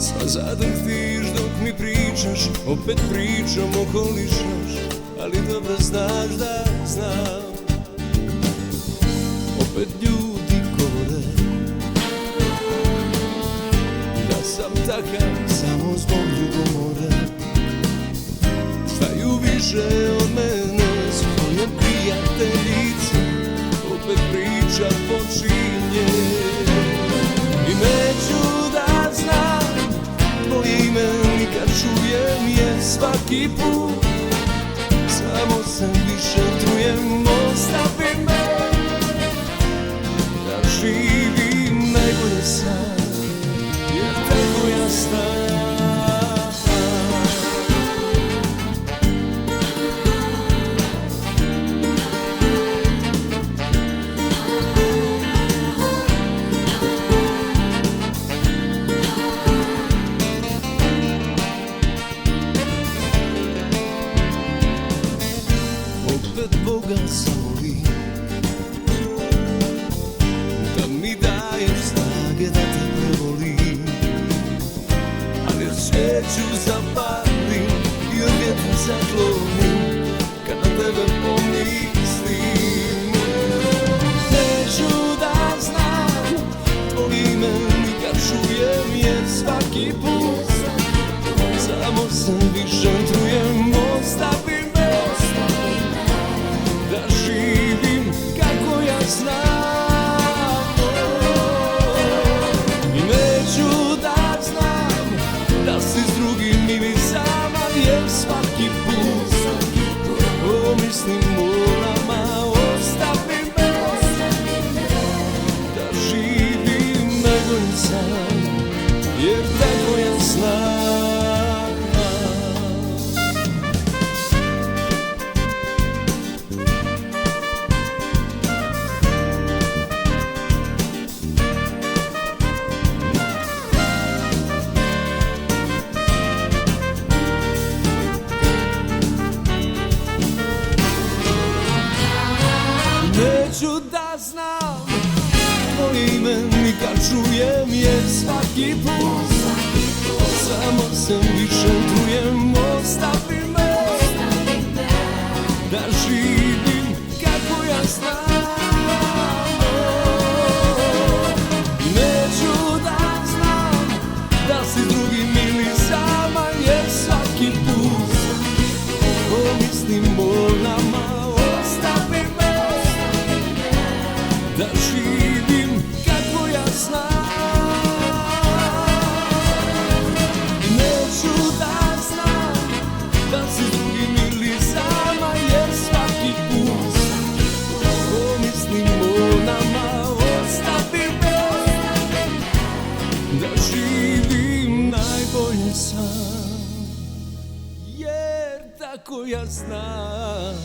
Sva zadrhtiš dok mi pričaš, opet pričom okolišaš, ali dobro znaš da znam. Opet ljudi govore da sam takav samo zbog ljubomore. Znaju više od mene svoje prijateljice, opet priča počinje. I neću da znam tvoje ime ni kad čujem je svaki put. Samo se više trujem, ostavi me da živim najbolje sam, jer tako ja znam. Opet Boga molim da mi daješ snage da te prevolim, ali svijeću zapalim i od vjetra zaklonim kad na tebe pomislim. Neću da znam tvoje ime ni kad čujem je svaki put. Samo se više trujem, ostavi me da živim kako ja znam. I neću da znam da si s drugim ili sama, jer svaki put pomislim o nama. Ostavi me da živim najbolje sam, jer tako ja znam. Neću da znam tvoje ime ni kad čujem je svaki put. Samo se više trujem, ostavi me da živim kako ja znam. Neću da znam da si drugim ili sama, jer svaki put pomislim o nama. Ostavi me da živim kako ja znam. Neću da znam da si drugim ili sama, jer svaki put pomislim o nama. Ostavi me da živim najbolje sam, jer tako ja znam.